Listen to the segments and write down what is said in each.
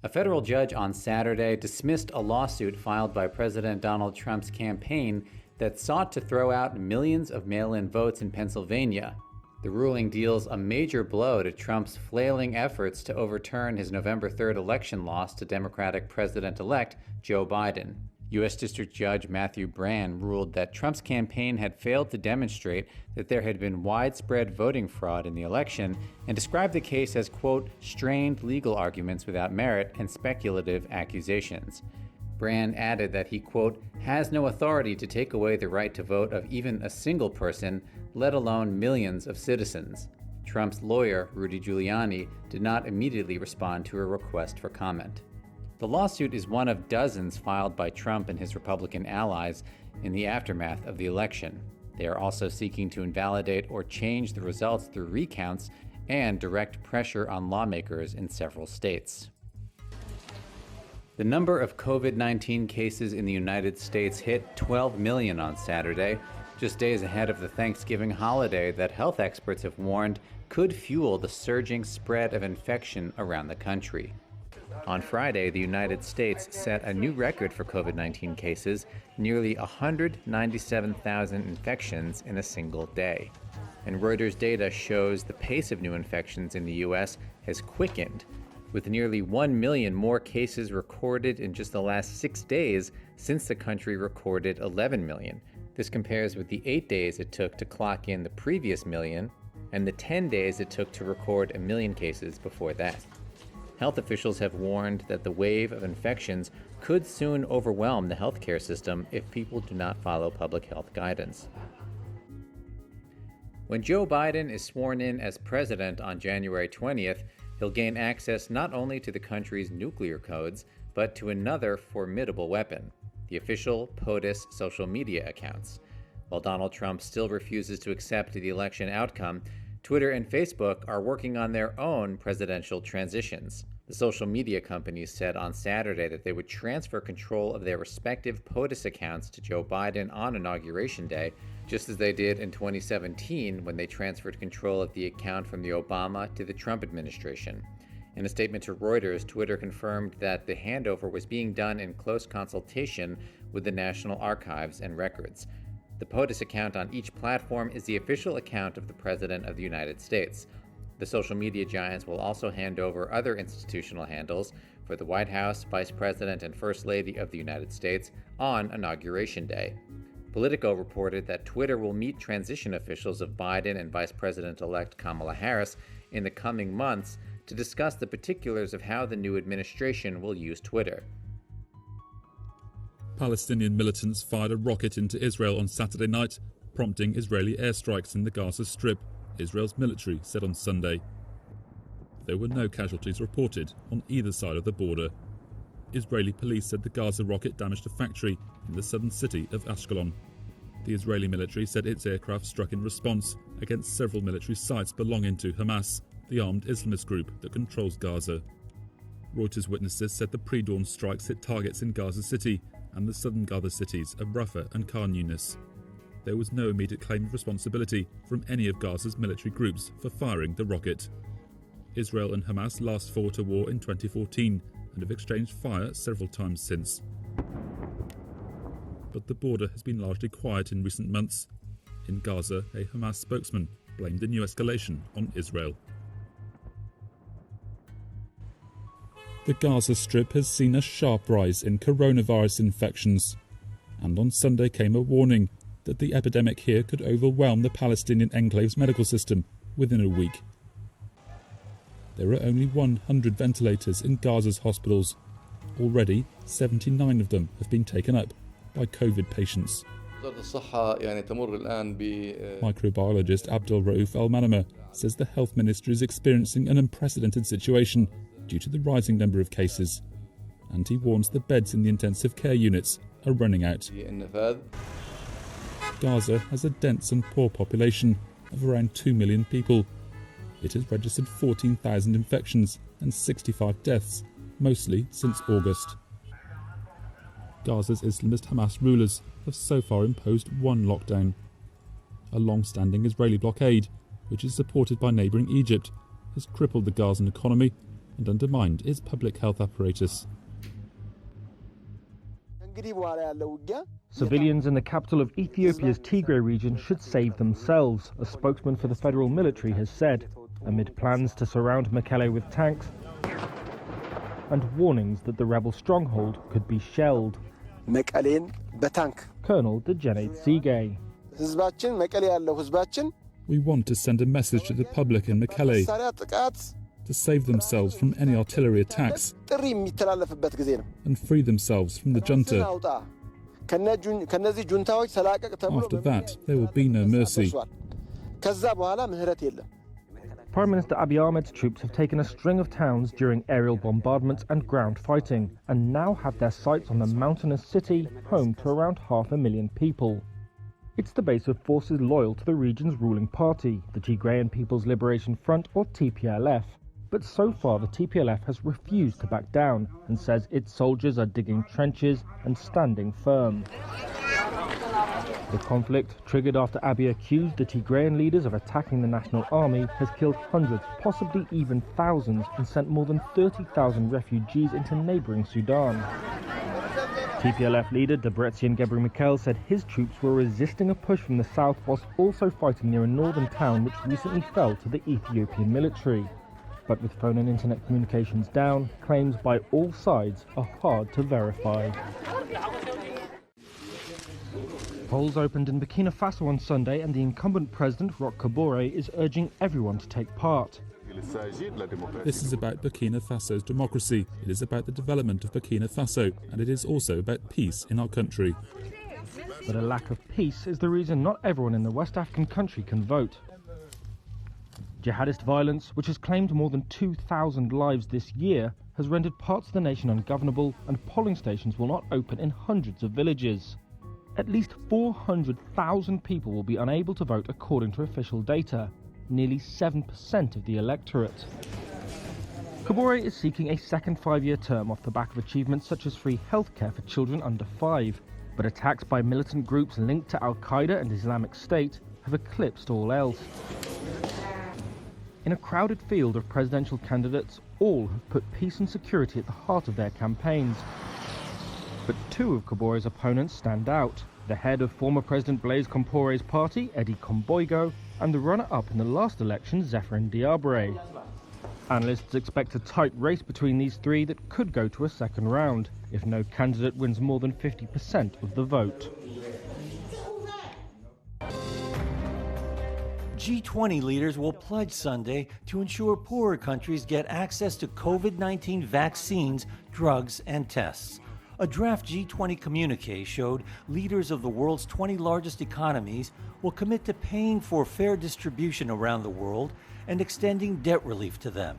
A federal judge on Saturday dismissed a lawsuit filed by President Donald Trump's campaign that sought to throw out millions of mail-in votes in Pennsylvania. The ruling deals a major blow to Trump's flailing efforts to overturn his November 3rd election loss to Democratic President-elect Joe Biden. U.S. District Judge Matthew Brann ruled that Trump's campaign had failed to demonstrate that there had been widespread voting fraud in the election and described the case as, quote, strained legal arguments without merit and speculative accusations. Brann added that he, quote, has no authority to take away the right to vote of even a single person, let alone millions of citizens. Trump's lawyer, Rudy Giuliani, did not immediately respond to a request for comment. The lawsuit is one of dozens filed by Trump and his Republican allies in the aftermath of the election. They are also seeking to invalidate or change the results through recounts and direct pressure on lawmakers in several states. The number of COVID-19 cases in the United States hit 12 million on Saturday, just days ahead of the Thanksgiving holiday that health experts have warned could fuel the surging spread of infection around the country. On Friday, the United States set a new record for COVID-19 cases, nearly 197,000 infections in a single day. And Reuters data shows the pace of new infections in the U.S. has quickened, with nearly 1 million more cases recorded in just the last 6 days since the country recorded 11 million. This compares with the 8 days it took to clock in the previous million and the 10 days it took to record 1 million cases before that. Health officials have warned that the wave of infections could soon overwhelm the healthcare system if people do not follow public health guidance. When Joe Biden is sworn in as president on January 20th, he'll gain access not only to the country's nuclear codes, but to another formidable weapon, the official POTUS social media accounts. While Donald Trump still refuses to accept the election outcome, Twitter and Facebook are working on their own presidential transitions. The social media companies said on Saturday that they would transfer control of their respective POTUS accounts to Joe Biden on Inauguration Day, just as they did in 2017 when they transferred control of the account from the Obama to the Trump administration. In a statement to Reuters, Twitter confirmed that the handover was being done in close consultation with the National Archives and Records. The POTUS account on each platform is the official account of the President of the United States. The social media giants will also hand over other institutional handles for the White House, Vice President, and First Lady of the United States on Inauguration Day. Politico reported that Twitter will meet transition officials of Biden and Vice President-elect Kamala Harris in the coming months to discuss the particulars of how the new administration will use Twitter. Palestinian militants fired a rocket into Israel on Saturday night, prompting Israeli airstrikes in the Gaza Strip, Israel's military said on Sunday. There were no casualties reported on either side of the border. Israeli police said the Gaza rocket damaged a factory in the southern city of Ashkelon. The Israeli military said its aircraft struck in response against several military sites belonging to Hamas, the armed Islamist group that controls Gaza. Reuters witnesses said the pre-dawn strikes hit targets in Gaza City and the southern Gaza cities of Rafah and Khan Yunis. There was no immediate claim of responsibility from any of Gaza's military groups for firing the rocket. Israel and Hamas last fought a war in 2014 and have exchanged fire several times since. But the border has been largely quiet in recent months. In Gaza, a Hamas spokesman blamed the new escalation on Israel. The Gaza Strip has seen a sharp rise in coronavirus infections, and on Sunday came a warning that the epidemic here could overwhelm the Palestinian enclave's medical system within a week. There are only 100 ventilators in Gaza's hospitals. Already, 79 of them have been taken up by COVID patients. Microbiologist Abdul Rauf Al-Manama says the health ministry is experiencing an unprecedented situation due to the rising number of cases, and he warns the beds in the intensive care units are running out. Gaza has a dense and poor population of around 2 million people. It has registered 14,000 infections and 65 deaths, mostly since August. Gaza's Islamist Hamas rulers have so far imposed one lockdown. A long-standing Israeli blockade, which is supported by neighbouring Egypt, has crippled the Gazan economy and undermined its public health apparatus. Civilians in the capital of Ethiopia's Tigray region should save themselves, a spokesman for the federal military has said, amid plans to surround Mekelle with tanks and warnings that the rebel stronghold could be shelled. Colonel Dejene Sige. We want to send a message to the public in Mekelle to save themselves from any artillery attacks and free themselves from the junta. After that, there will be no mercy. Prime Minister Abiy Ahmed's troops have taken a string of towns during aerial bombardments and ground fighting, and now have their sights on the mountainous city, home to around 500,000 people. It's the base of forces loyal to the region's ruling party, the Tigrayan People's Liberation Front, or TPLF. But so far the TPLF has refused to back down and says its soldiers are digging trenches and standing firm. The conflict, triggered after Abiy accused the Tigrayan leaders of attacking the National Army, has killed hundreds, possibly even thousands, and sent more than 30,000 refugees into neighbouring Sudan. TPLF leader Debretsion Gebremichael said his troops were resisting a push from the south whilst also fighting near a northern town which recently fell to the Ethiopian military. But with phone and internet communications down, claims by all sides are hard to verify. Polls opened in Burkina Faso on Sunday, and the incumbent president, Roch Kabore, is urging everyone to take part. This is about Burkina Faso's democracy. It is about the development of Burkina Faso, and it is also about peace in our country. But a lack of peace is the reason not everyone in the West African country can vote. Jihadist violence, which has claimed more than 2,000 lives this year, has rendered parts of the nation ungovernable, and polling stations will not open in hundreds of villages. At least 400,000 people will be unable to vote according to official data, nearly 7% of the electorate. Kabore is seeking a second 5-year term off the back of achievements such as free healthcare for children under 5, but attacks by militant groups linked to Al-Qaeda and Islamic State have eclipsed all else. In a crowded field of presidential candidates, all have put peace and security at the heart of their campaigns. But two of Kabore's opponents stand out: the head of former President Blaise Compaore's party, Eddie Komboigo, and the runner-up in the last election, Zephyrin Diabre. Analysts expect a tight race between these three that could go to a second round, if no candidate wins more than 50% of the vote. G20 leaders will pledge Sunday to ensure poorer countries get access to COVID-19 vaccines, drugs, and tests. A draft G20 communique showed leaders of the world's 20 largest economies will commit to paying for fair distribution around the world and extending debt relief to them.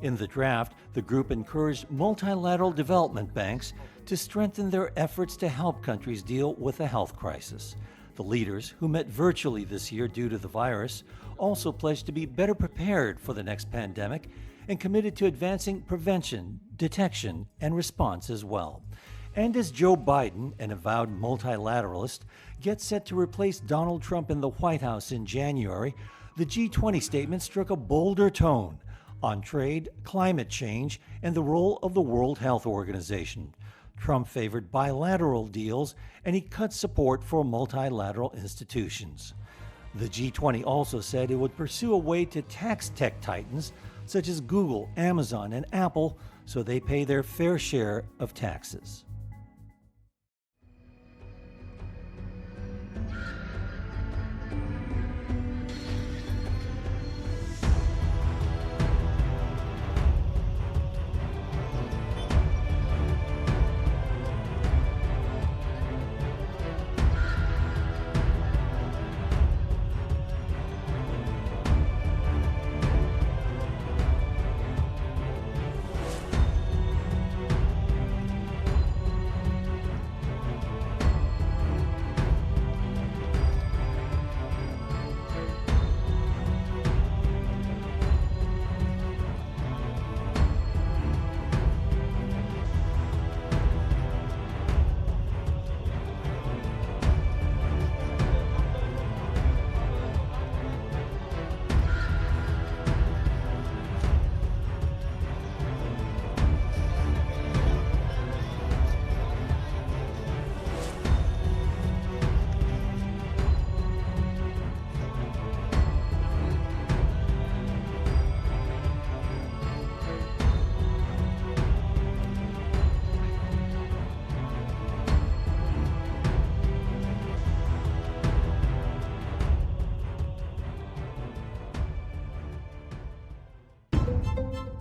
In the draft, the group encouraged multilateral development banks to strengthen their efforts to help countries deal with the health crisis. The leaders, who met virtually this year due to the virus, also pledged to be better prepared for the next pandemic and committed to advancing prevention, detection, and response as well. And as Joe Biden, an avowed multilateralist, gets set to replace Donald Trump in the White House in January, the G20 statement struck a bolder tone on trade, climate change, and the role of the World Health Organization. Trump favored bilateral deals, and he cut support for multilateral institutions. The G20 also said it would pursue a way to tax tech titans such as Google, Amazon, and Apple so they pay their fair share of taxes. Sarawak.